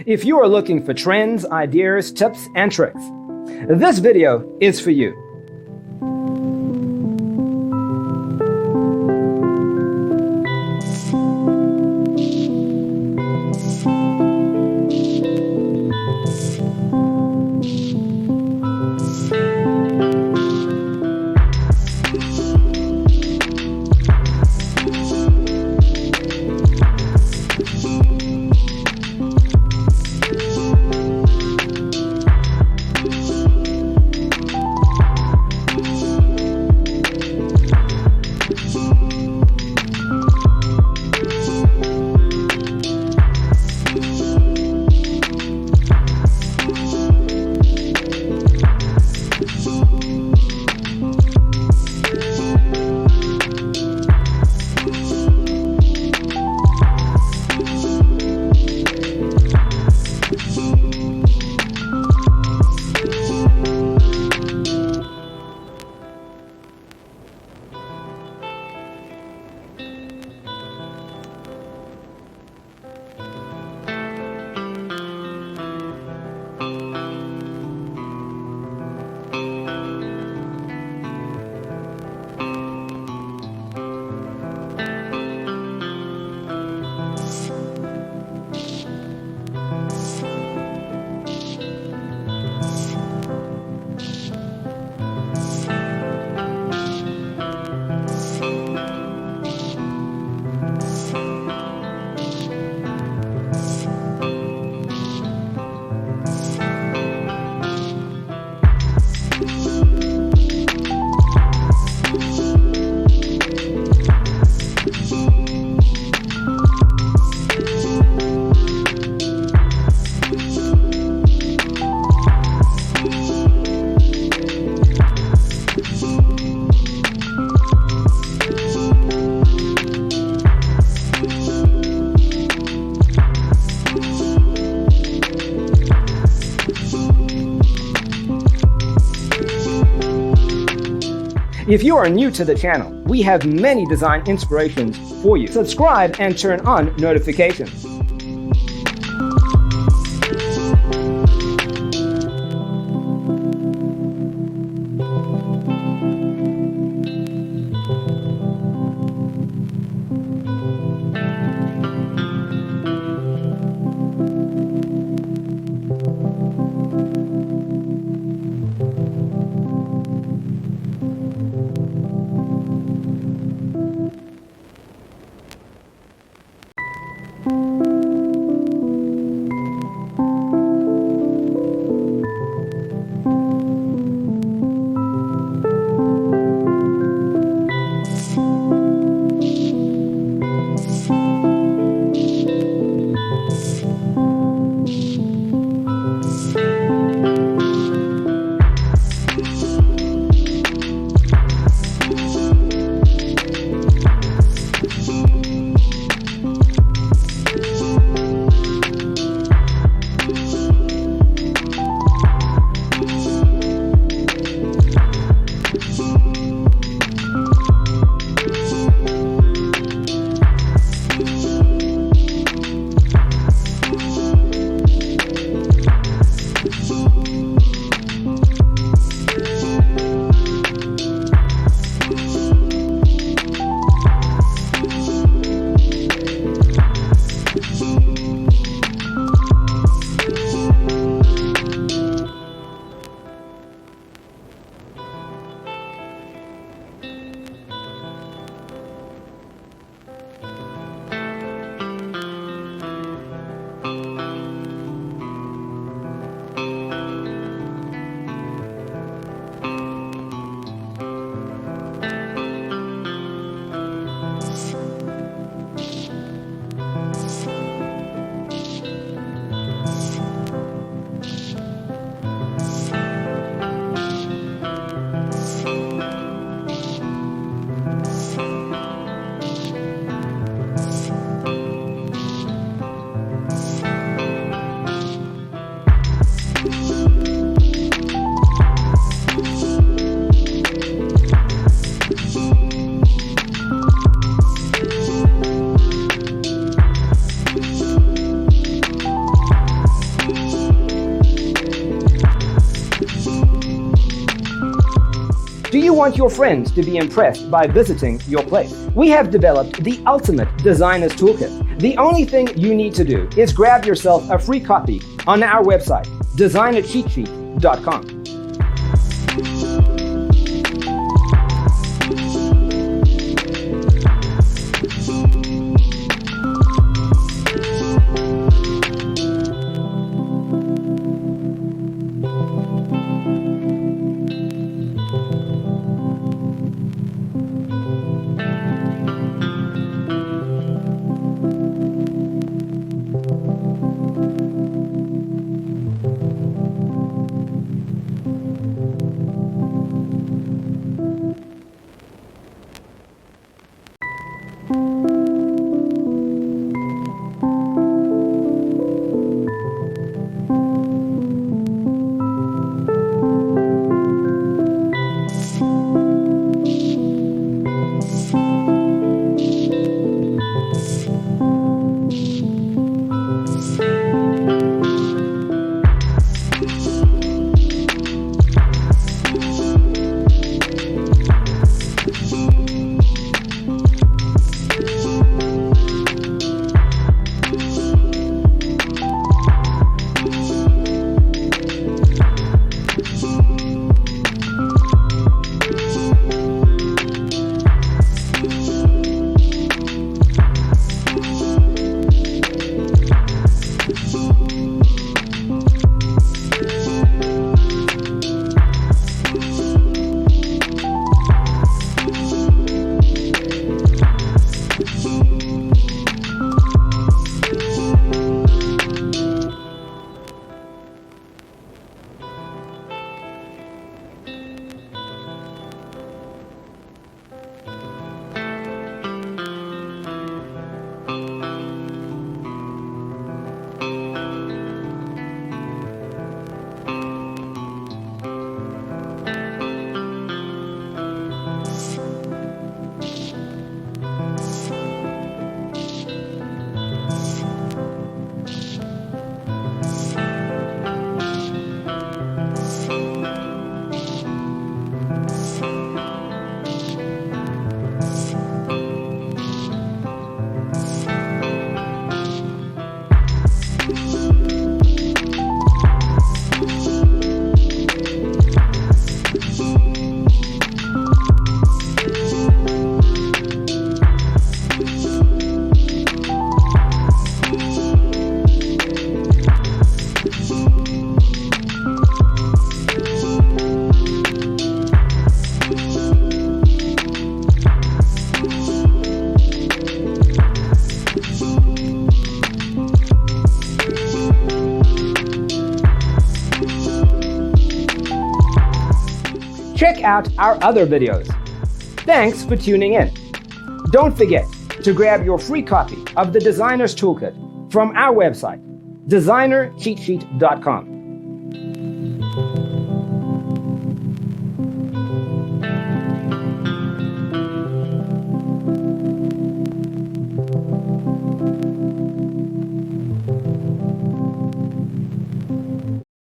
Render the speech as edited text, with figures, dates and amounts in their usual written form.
If you are looking for trends, ideas, tips, and tricks, this video is for you. If you are new to the channel, we have many design inspirations for you. Subscribe and turn on notifications. We want your friends to be impressed by visiting your place. We have developed the ultimate designer's toolkit. The only thing you need to do is grab yourself a free copy on our website, designercheatsheet.com. Check out our other videos. Thanks for tuning in. Don't forget to grab your free copy of the Designer's Toolkit from our website, designercheatsheet.com.